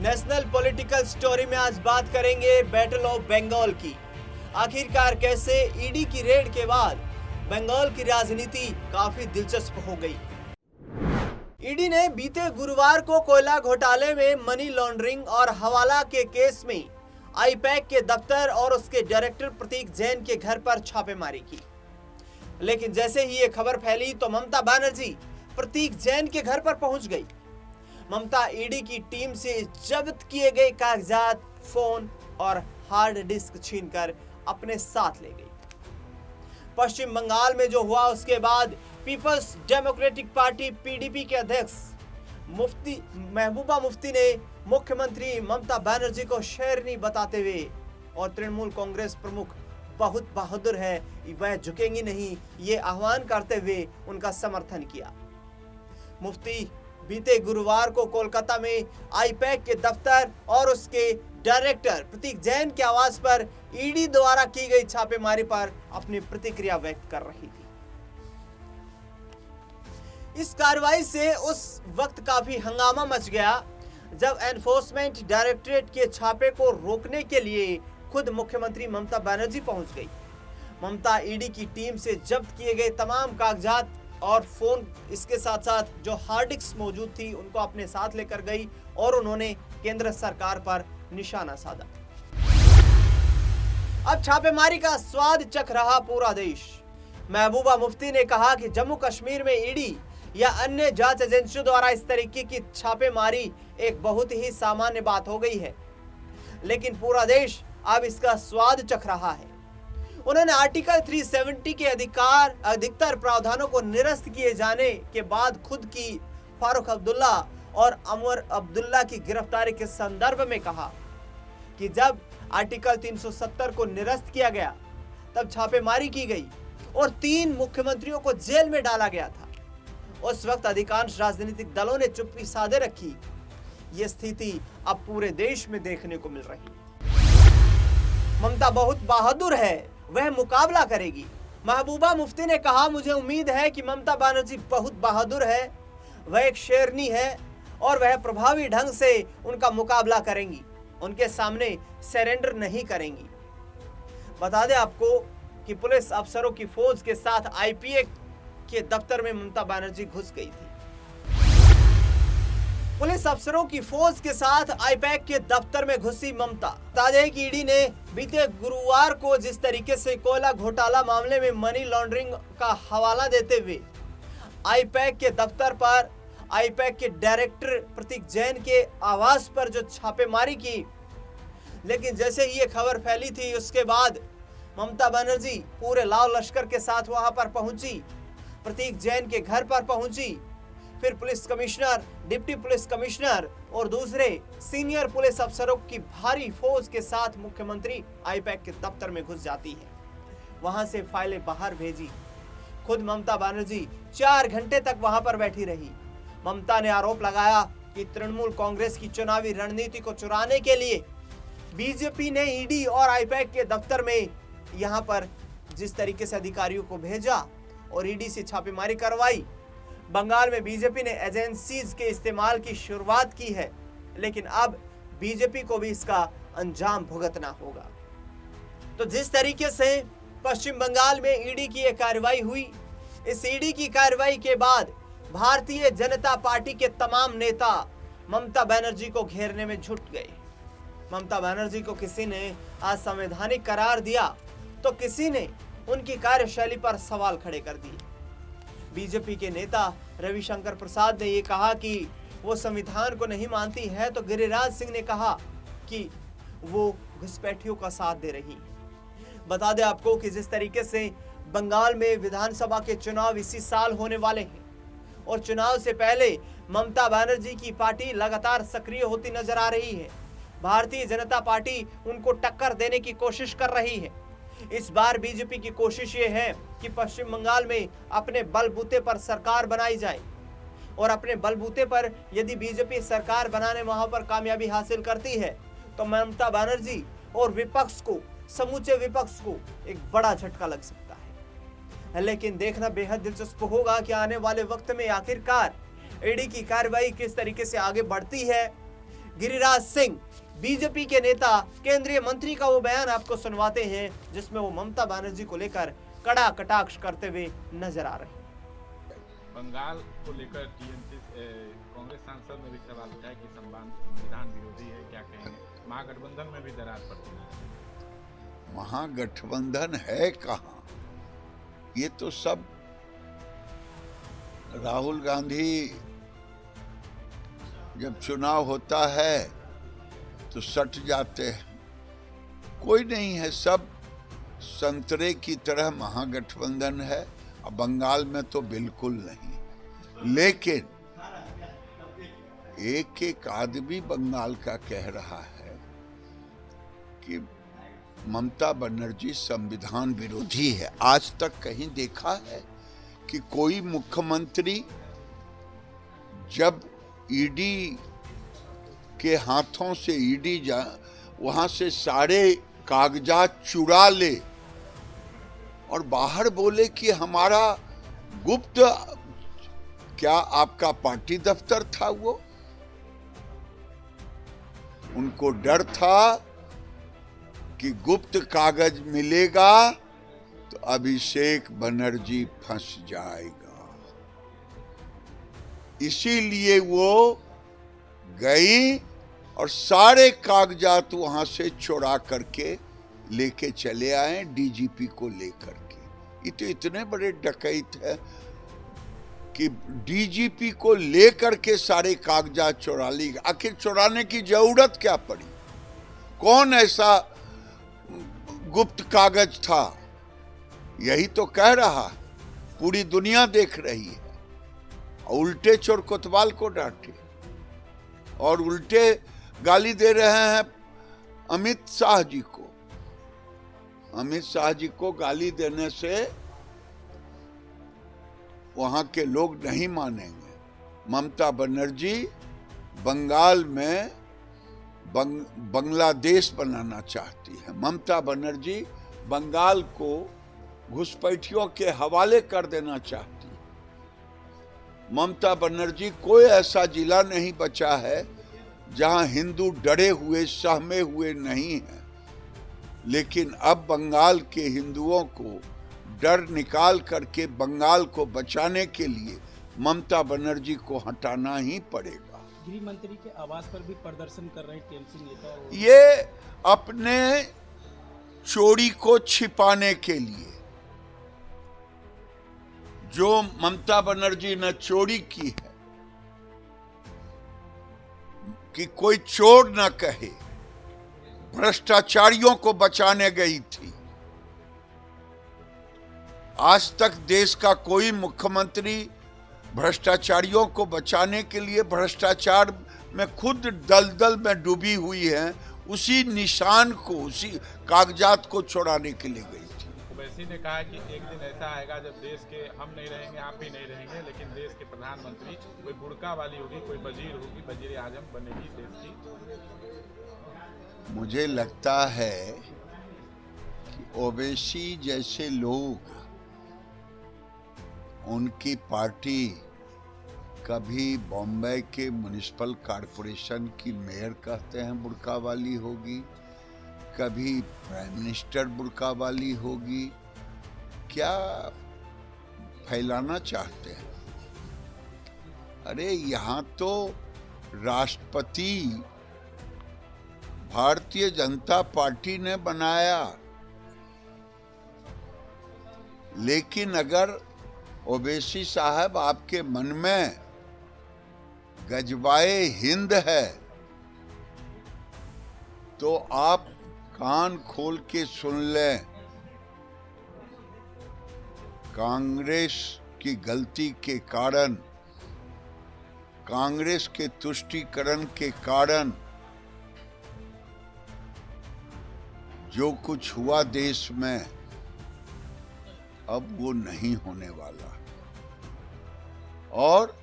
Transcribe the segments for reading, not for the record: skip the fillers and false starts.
National political story में आज बात करेंगे बैटल ऑफ बंगाल की। आखिरकार कैसे ईडी की रेड के बाद बंगाल की राजनीति काफी दिलचस्प हो गई। ईडी ने बीते गुरुवार को कोयला घोटाले में मनी लॉन्ड्रिंग और हवाला के केस में आईपैक के दफ्तर और उसके डायरेक्टर प्रतीक जैन के घर पर छापेमारी की। लेकिन जैसे ही ये खबर फैली तो ममता बनर्जी प्रतीक जैन के घर पर पहुंच गई। ममता ईडी की टीम से जब्त किए गए कागजात, फोन और हार्ड डिस्क छीनकर अपने साथ ले गई। पश्चिम बंगाल में जो हुआ उसके बाद पीपल्स डेमोक्रेटिक पार्टी पीडीपी के अध्यक्ष महबूबा मुफ्ती ने मुख्यमंत्री ममता बनर्जी को शेरनी बताते हुए और तृणमूल कांग्रेस प्रमुख बहुत बहादुर है, वह झुकेंगी नहीं, ये आह्वान करते हुए उनका समर्थन किया। मुफ्ती बीते गुरुवार को कोलकाता में आईपैक के दफ्तर और उसके डायरेक्टर प्रतीक जैन के आवास पर ईडी द्वारा की गई छापेमारी पर अपनी प्रतिक्रिया व्यक्त कर रही थी। इस कार्रवाई से उस वक्त काफी हंगामा मच गया जब एनफोर्समेंट डायरेक्टरेट के छापे को रोकने के लिए खुद मुख्यमंत्री ममता बनर्जी पहुंच गई। ममता ईडी की टीम से जब्त किए गए तमाम कागजात और फोन, इसके साथ साथ जो हार्ड डिस्क मौजूद थी उनको अपने साथ लेकर गई और उन्होंने केंद्र सरकार पर निशाना साधा। अब छापेमारी का स्वाद चख रहा पूरा देश। महबूबा मुफ्ती ने कहा कि जम्मू कश्मीर में ईडी या अन्य जांच एजेंसियों द्वारा इस तरीके की छापेमारी एक बहुत ही सामान्य बात हो गई है, लेकिन पूरा देश अब इसका स्वाद चख रहा है। उन्होंने आर्टिकल 370 के अधिकतर प्रावधानों को निरस्त किए जाने के बाद खुद की फारूक अब्दुल्ला और अमर अब्दुल्ला की गिरफ्तारी के संदर्भ में कहा कि जब आर्टिकल 370 को निरस्त किया गया तब छापेमारी की गई और 3 मुख्यमंत्रियों को जेल में डाला गया था। उस वक्त अधिकांश राजनीतिक दलों ने चुप्पी साधे रखी। ये स्थिति अब पूरे देश में देखने को मिल रही है। ममता बहुत बहादुर है, वह मुकाबला करेगी। महबूबा मुफ्ती ने कहा, मुझे उम्मीद है कि ममता बनर्जी बहुत बहादुर है, वह एक शेरनी है और वह प्रभावी ढंग से उनका मुकाबला करेंगी, उनके सामने सरेंडर नहीं करेंगी। बता दें आपको कि पुलिस अफसरों की फौज के साथ आईपीए के दफ्तर में ममता बनर्जी घुस गई थी। पुलिस अफसरों की फौज के साथ आईपैक के दफ्तर में घुसी ममता। बता दें कि ईडी ने बीते गुरुवार को जिस तरीके से कोयला घोटाला मामले में मनी लॉन्ड्रिंग का हवाला देते हुए आईपैक के दफ्तर पर आईपैक के डायरेक्टर प्रतीक जैन के आवास पर जो छापेमारी की, लेकिन जैसे ही ये खबर फैली थी उसके बाद ममता बनर्जी पूरे लाव लश्कर के साथ वहां पर पहुंची, प्रतीक जैन के घर पर पहुंची। फिर police commissioner, deputy police commissioner और दूसरे सीनियर पुलिस अफसरों की भारी फौज के साथ मुख्यमंत्री आईपैक के दफ्तर में घुस जाती है। वहां से फाइलें बाहर भेजी। खुद ममता बनर्जी 4 घंटे तक वहां पर बैठी रही। ममता ने आरोप लगाया कि तृणमूल कांग्रेस की चुनावी रणनीति को चुराने के लिए बीजेपी ने ईडी और आईपैक के दफ्तर में यहां पर जिस तरीके से अधिकारियों को भेजा और ईडी से छापेमारी करवाई। बंगाल में बीजेपी ने एजेंसीज के इस्तेमाल की शुरुआत की है, लेकिन अब बीजेपी को भी इसका अंजाम भुगतना होगा। तो जिस तरीके से पश्चिम बंगाल में ईडी की यह कार्रवाई हुई, इस ईडी की कार्रवाई के बाद भारतीय जनता पार्टी के तमाम नेता ममता बनर्जी को घेरने में जुट गए। ममता बनर्जी को किसी ने असंवैधानिक करार दिया तो किसी ने उनकी कार्यशैली पर सवाल खड़े कर दिए। बीजेपी के नेता रविशंकर प्रसाद ने यह कहा कि वो संविधान को नहीं मानती है, तो गिरिराज सिंह ने कहा कि वो घुसपैठियों का साथ दे रही है। बता दें आपको कि जिस तरीके से बंगाल में विधानसभा के चुनाव इसी साल होने वाले हैं और चुनाव से पहले ममता बनर्जी की पार्टी लगातार सक्रिय होती नजर आ रही है। भारतीय जनता पार्टी उनको टक्कर देने की कोशिश कर रही है। इस बार बीजेपी की कोशिश ये है कि पश्चिम बंगाल में अपने बलबूते पर सरकार बनाई जाए और अपने बलबूते पर यदि बीजेपी सरकार बनाने वहां पर कामयाबी हासिल करती है तो ममता बनर्जी और विपक्ष को, समूचे विपक्ष को एक बड़ा झटका लग सकता है। लेकिन देखना बेहद दिलचस्प होगा कि आने वाले वक्त में आखिरकार ईडी की कार्रवाई किस तरीके से आगे बढ़ती है। गिरिराज सिंह बीजेपी के नेता केंद्रीय मंत्री का वो बयान आपको सुनवाते हैं जिसमें वो ममता बनर्जी को लेकर कड़ा कटाक्ष करते हुए नजर आ रहे हैं। बंगाल को लेकर टीएमसी कांग्रेस सांसद ने भी सवाल उठाया कि संविधान विरोधी है, क्या कहेंगे? महागठबंधन में भी दरार पड़ती है। महागठबंधन है कहाँ? ये तो सब राहुल गांधी जब चुनाव होता है तो सट जाते हैं। कोई नहीं है, सब संतरे की तरह महागठबंधन है। अब बंगाल में तो बिल्कुल नहीं, लेकिन एक आदमी बंगाल का कह रहा है कि ममता बनर्जी संविधान विरोधी है। आज तक कहीं देखा है कि कोई मुख्यमंत्री जब ईडी के हाथों से वहां से सारे कागजात चुरा ले और बाहर बोले कि हमारा गुप्त, क्या आपका पार्टी दफ्तर था? वो उनको डर था कि गुप्त कागज मिलेगा तो अभिषेक बनर्जी फंस जाएगा, इसीलिए वो गई और सारे कागजात वहां से चुरा करके लेके चले आए डीजीपी को लेकर के। ये तो इतने बड़े डकैत है कि डीजीपी को लेकर के सारे कागजात चुरा ली। आखिर चुराने की जरूरत क्या पड़ी? कौन ऐसा गुप्त कागज था? यही तो कह रहा, पूरी दुनिया देख रही है। उल्टे चोर कोतवाल को डांटे और उल्टे गाली दे रहे हैं अमित शाह जी को। अमित शाह जी को गाली देने से वहां के लोग नहीं मानेंगे। ममता बनर्जी बंगाल में बांग्लादेश बनाना चाहती है। ममता बनर्जी बंगाल को घुसपैठियों के हवाले कर देना चाहती है। ममता बनर्जी कोई ऐसा जिला नहीं बचा है जहां हिंदू डरे हुए सहमे हुए नहीं हैं, लेकिन अब बंगाल के हिंदुओं को डर निकाल करके बंगाल को बचाने के लिए ममता बनर्जी को हटाना ही पड़ेगा। गृह मंत्री के आवास पर भी प्रदर्शन कर रहे टीएमसी नेता। ये अपने चोरी को छिपाने के लिए, जो ममता बनर्जी ने चोरी की है कि कोई चोर न कहे, भ्रष्टाचारियों को बचाने गई थी। आज तक देश का कोई मुख्यमंत्री भ्रष्टाचारियों को बचाने के लिए भ्रष्टाचार में खुद दलदल में डूबी हुई है, उसी निशान को, उसी कागजात को चुराने के लिए गई थी। ओवैसी ने कहा कि एक दिन ऐसा आएगा जब देश के हम नहीं रहेंगे, आप भी नहीं रहेंगे, लेकिन देश के प्रधानमंत्री कोई बुर्का वाली होगी, कोई वजीर होगी, वजीर आजम बनेगी देश की। मुझे लगता है कि ओवैसी जैसे लोग, उनकी पार्टी कभी बॉम्बे के म्युनिसिपल कॉरपोरेशन की मेयर कहते हैं बुर्का वाली होगी, कभी प्राइम मिनिस्टर बुर्का वाली होगी। क्या फैलाना चाहते हैं? अरे यहाँ तो राष्ट्रपति भारतीय जनता पार्टी ने बनाया, लेकिन अगर ओवैसी साहब आपके मन में गजबाए हिंद है तो आप कान खोल के सुन लें। कांग्रेस की गलती के कारण, कांग्रेस के तुष्टीकरण के कारण जो कुछ हुआ देश में, अब वो नहीं होने वाला। और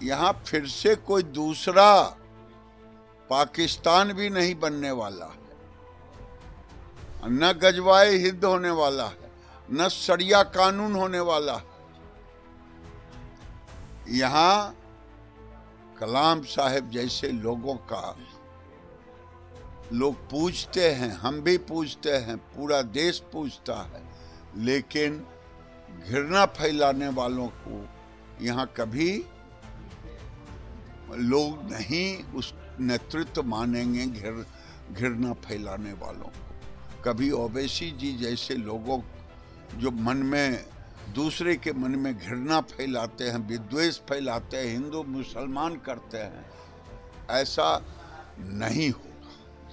यहां फिर से कोई दूसरा पाकिस्तान भी नहीं बनने वाला है। न गजवाए हिंद होने वाला है, न शरिया कानून होने वाला है। यहां कलाम साहब जैसे लोगों का लोग पूछते हैं, हम भी पूछते हैं, पूरा देश पूछता है, लेकिन घृणा फैलाने वालों को यहाँ कभी लोग नहीं उस नेतृत्व मानेंगे, घृणा फैलाने वालों को। कभी ओवैसी जी जैसे लोगों जो मन में दूसरे के मन में घृणा फैलाते हैं, विद्वेष फैलाते हैं, हिंदू मुसलमान करते हैं, ऐसा नहीं हो।